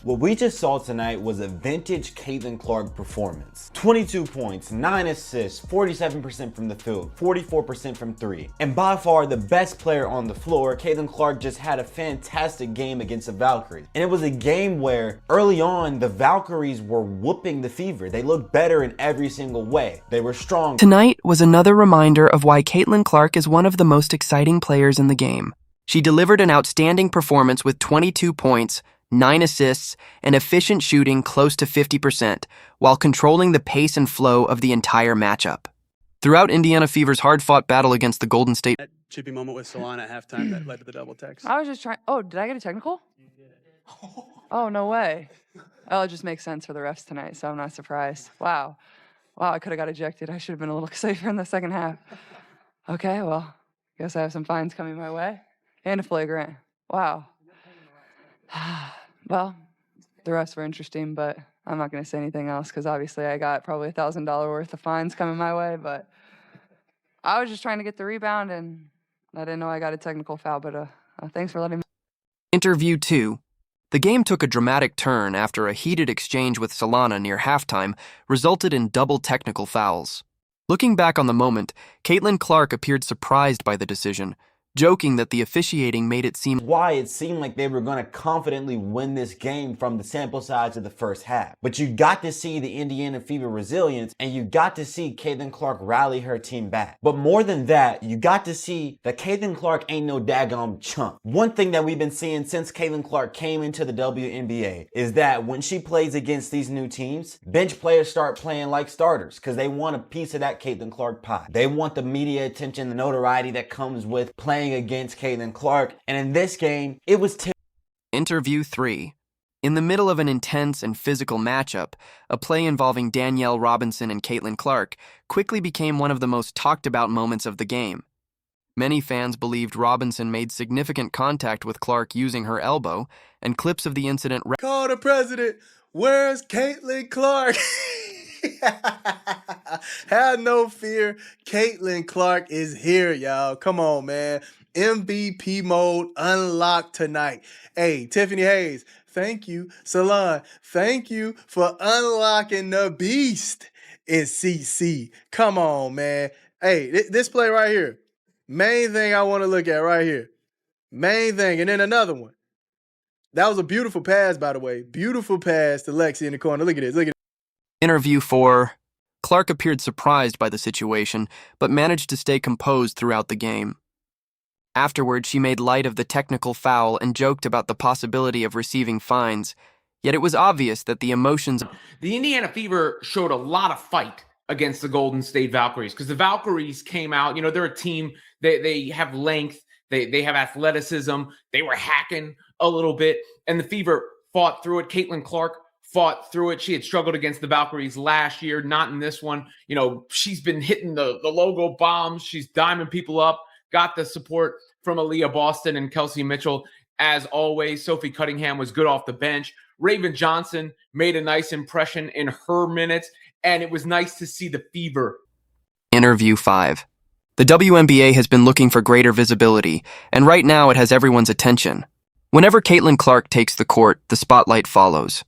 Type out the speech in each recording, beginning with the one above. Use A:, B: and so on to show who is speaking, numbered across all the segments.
A: What we just saw tonight was a vintage Caitlin Clark performance. 22 points, 9 assists, 47% from the field, 44% from three. And by far the best player on the floor, Caitlin Clark just had a fantastic game against the Valkyries. And it was a game where early on, the Valkyries were whooping the Fever. They looked better in every single way. They were strong.
B: Tonight was another reminder of why Caitlin Clark is one of the most exciting players in the game. She delivered an outstanding performance with 22 points, 9 assists, and efficient shooting close to 50%, while controlling the pace and flow of the entire matchup. Throughout Indiana Fever's hard-fought battle against the Golden State...
C: That chippy moment with Salaun at halftime that led to the double text.
D: I was just trying... Oh, did I get a technical? You did. Oh, no way. Oh, it just makes sense for the refs tonight, so I'm not surprised. Wow. Wow, I could have got ejected. I should have been a little safer in the second half. Okay, well, guess I have some fines coming my way. And a flagrant. Wow. Well, the refs were interesting, but I'm not going to say anything else because obviously I got probably $1,000 worth of fines coming my way, but I was just trying to get the rebound and I didn't know I got a technical foul, but thanks for letting me.
B: Interview 2. The game took a dramatic turn after a heated exchange with Salaun near halftime resulted in double technical fouls. Looking back on the moment, Caitlin Clark appeared surprised by the decision, joking that the officiating made it seem
A: why it seemed like they were going to confidently win this game from the sample size of the first half. But you got to see the Indiana Fever resilience, and you got to see Caitlin Clark rally her team back. But more than that, you got to see that Caitlin Clark ain't no daggone chump. One thing that we've been seeing since Caitlin Clark came into the WNBA is that when she plays against these new teams, bench players start playing like starters because they want a piece of that Caitlin Clark pie. They want the media attention, the notoriety that comes with playing against Caitlin Clark, and in this game, it was
B: Interview 3. In the middle of an intense and physical matchup, a play involving Danielle Robinson and Caitlin Clark quickly became one of the most talked about moments of the game. Many fans believed Robinson made significant contact with Clark using her elbow, and clips of the incident...
C: Call the president, where's Caitlin Clark? Have no fear, Caitlin Clark is here, y'all. Come on, man. MVP mode unlocked tonight. Hey, Tiffany Hayes, thank you. Salaun, thank you for unlocking the beast in CC. Come on, man. Hey, this play right here. Main thing I want to look at right here. Main thing. And then another one. That was a beautiful pass, by the way. Beautiful pass to Lexi in the corner. Look at this. Look at this.
B: Interview 4. Clark appeared surprised by the situation, but managed to stay composed throughout the game. Afterward, she made light of the technical foul and joked about the possibility of receiving fines. Yet it was obvious that the emotions...
E: The Indiana Fever showed a lot of fight against the Golden State Valkyries because the Valkyries came out, they're a team, they have length, they have athleticism, they were hacking a little bit, and the Fever fought through it. Caitlin Clark fought through it. She had struggled against the Valkyries last year, not in this one. She's been hitting the logo bombs. She's diming people up. Got the support from Aaliyah Boston and Kelsey Mitchell. As always, Sophie Cunningham was good off the bench. Raven Johnson made a nice impression in her minutes, and it was nice to see the Fever.
B: Interview 5. The WNBA has been looking for greater visibility, and right now it has everyone's attention. Whenever Caitlin Clark takes the court, the spotlight follows.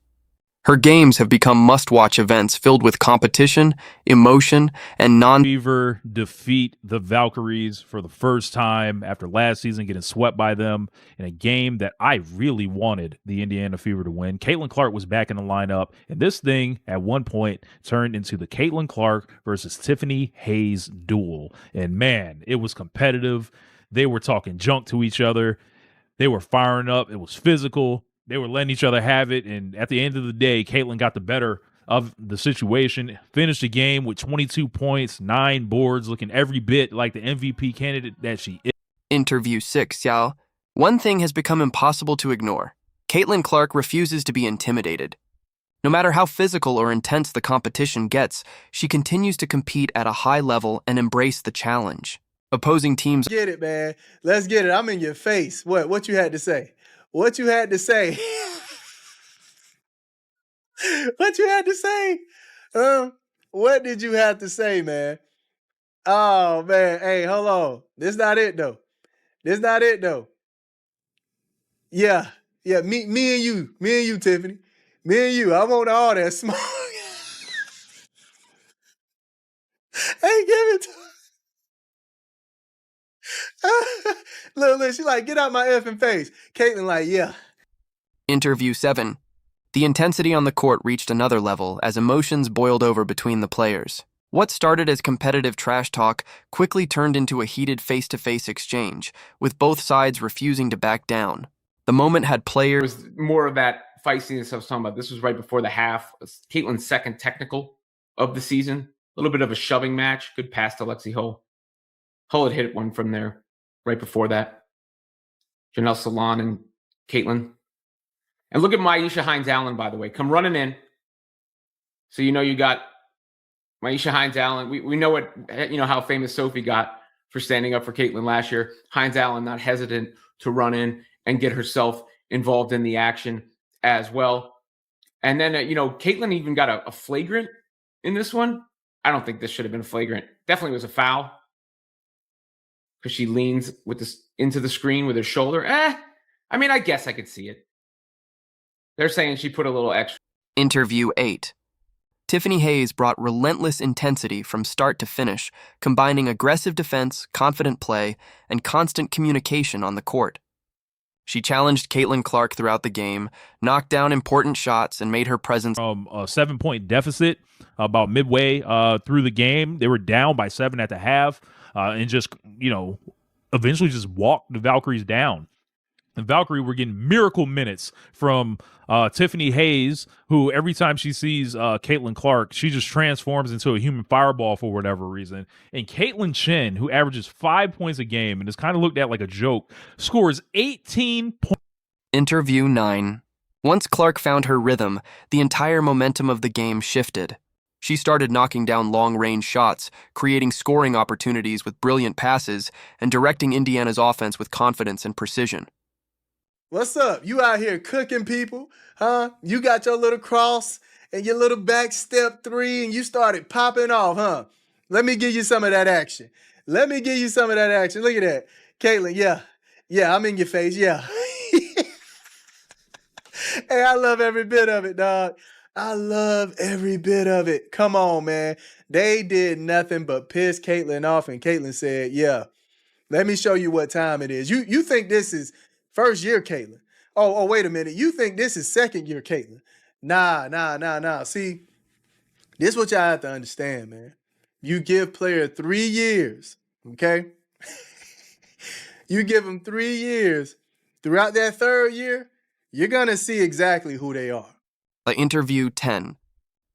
B: Her games have become must-watch events filled with competition, emotion, and
F: Fever defeat the Valkyries for the first time after last season getting swept by them in a game that I really wanted the Indiana Fever to win. Caitlin Clark was back in the lineup, and this thing at one point turned into the Caitlin Clark versus Tiffany Hayes duel. And man, it was competitive. They were talking junk to each other. They were firing up. It was physical. They were letting each other have it, and at the end of the day, Caitlin got the better of the situation, finished the game with 22 points, 9 boards, looking every bit like the MVP candidate that she is.
B: Interview 6, y'all. One thing has become impossible to ignore. Caitlin Clark refuses to be intimidated. No matter how physical or intense the competition gets, she continues to compete at a high level and embrace the challenge. Opposing teams...
C: Get it, man. Let's get it. I'm in your face. What you had to say? What you had to say? What you had to say? What did you have to say, man? Oh, man. Hey, hold on. This not it, though. Yeah. Me and you, Tiffany. Me and you, I want all that smoke. Hey, give it to look, she like, get out my effing face. Caitlin like, yeah.
B: Interview 7. The intensity on the court reached another level as emotions boiled over between the players. What started as competitive trash talk quickly turned into a heated face-to-face exchange, with both sides refusing to back down. The moment had
E: It
B: players...
E: was more of that feistiness I was talking about. This was right before the half. It was Caitlin's second technical of the season. A little bit of a shoving match. Good pass to Lexi Hull. Hull had hit one from there right before that. Janielle Salaün and Caitlin. And look at Myisha Hines-Allen, by the way. Come running in. So you know you got Myisha Hines-Allen. We know how famous Sophie got for standing up for Caitlin last year. Hines-Allen not hesitant to run in and get herself involved in the action as well. And then, Caitlin even got a flagrant in this one. I don't think this should have been a flagrant. Definitely was a foul because she leans with this into the screen with her shoulder. I guess I could see it. They're saying she put a little extra.
B: Interview 8. Tiffany Hayes brought relentless intensity from start to finish, combining aggressive defense, confident play, and constant communication on the court. She challenged Caitlin Clark throughout the game, knocked down important shots, and made her presence...
F: From a 7-point deficit about midway through the game. They were down by 7 at the half and just, eventually just walked the Valkyries down. The Valkyrie were getting miracle minutes from Tiffany Hayes, who every time she sees Caitlin Clark, she just transforms into a human fireball for whatever reason. And Caitlin Chen, who averages 5 points a game and is kind of looked at like a joke, scores 18 points.
B: Interview 9. Once Clark found her rhythm, the entire momentum of the game shifted. She started knocking down long-range shots, creating scoring opportunities with brilliant passes, and directing Indiana's offense with confidence and precision.
C: What's up? You out here cooking people, huh? You got your little cross and your little back step 3 and you started popping off, huh? Let me give you some of that action. Look at that. Caitlin, yeah, I'm in your face, yeah. Hey, I love every bit of it, dog. I love every bit of it. Come on, man. They did nothing but piss Caitlin off, and Caitlin said, yeah, let me show you what time it is. You think this is first year Caitlin? Oh, wait a minute. You think this is second year Caitlin? Nah. See, this is what y'all have to understand, man. You give player 3 years, okay? You give them 3 years. Throughout that third year, you're going to see exactly who they are.
B: Interview 10.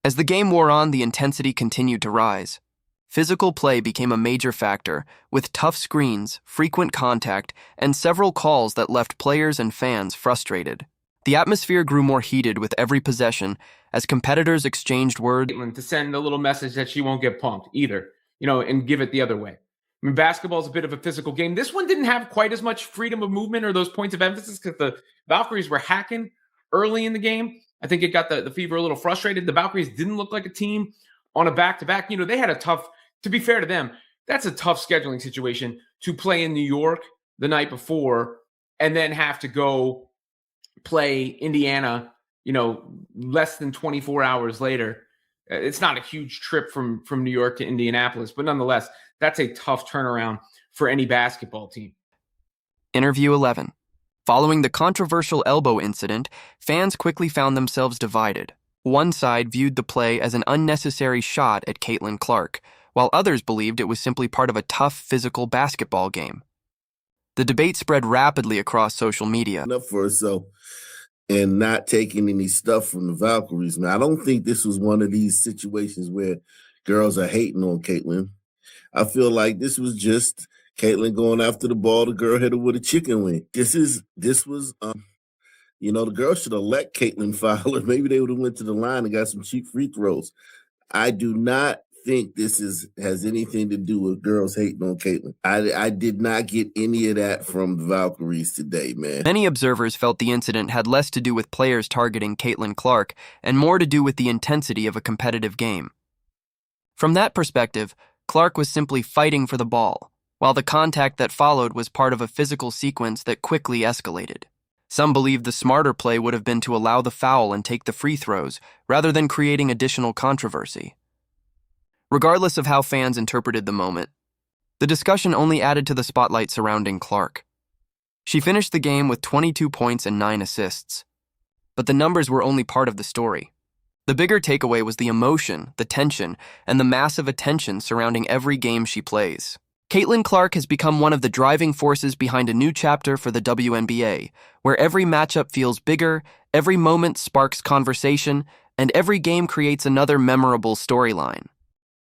B: As the game wore on, the intensity continued to rise. Physical play became a major factor, with tough screens, frequent contact, and several calls that left players and fans frustrated. The atmosphere grew more heated with every possession as competitors exchanged words
E: To send a little message that she won't get punked either, and give it the other way. Basketball is a bit of a physical game. This one didn't have quite as much freedom of movement or those points of emphasis because the Valkyries were hacking early in the game. I think it got the Fever a little frustrated. The Valkyries didn't look like a team on a back-to-back. They had a tough, to be fair to them, that's a tough scheduling situation to play in New York the night before and then have to go play Indiana, less than 24 hours later. It's not a huge trip from New York to Indianapolis, but nonetheless, that's a tough turnaround for any basketball team.
B: Interview 11. Following the controversial elbow incident, fans quickly found themselves divided. One side viewed the play as an unnecessary shot at Caitlin Clark, while others believed it was simply part of a tough physical basketball game. The debate spread rapidly across social media.
G: Up for herself and not taking any stuff from the Valkyries. Now, I don't think this was one of these situations where girls are hating on Caitlin. I feel like this was just Caitlin going after the ball. The girl hit her with a chicken wing. The girl should have let Caitlin foul her. Maybe they would have went to the line and got some cheap free throws. I do not think this has anything to do with girls hating on Caitlin. I did not get any of that from the Valkyries today, man.
B: Many observers felt the incident had less to do with players targeting Caitlin Clark and more to do with the intensity of a competitive game. From that perspective, Clark was simply fighting for the ball, while the contact that followed was part of a physical sequence that quickly escalated. Some believe the smarter play would have been to allow the foul and take the free throws, rather than creating additional controversy. Regardless of how fans interpreted the moment, the discussion only added to the spotlight surrounding Clark. She finished the game with 22 points and 9 assists. But the numbers were only part of the story. The bigger takeaway was the emotion, the tension, and the massive attention surrounding every game she plays. Caitlin Clark has become one of the driving forces behind a new chapter for the WNBA, where every matchup feels bigger, every moment sparks conversation, and every game creates another memorable storyline.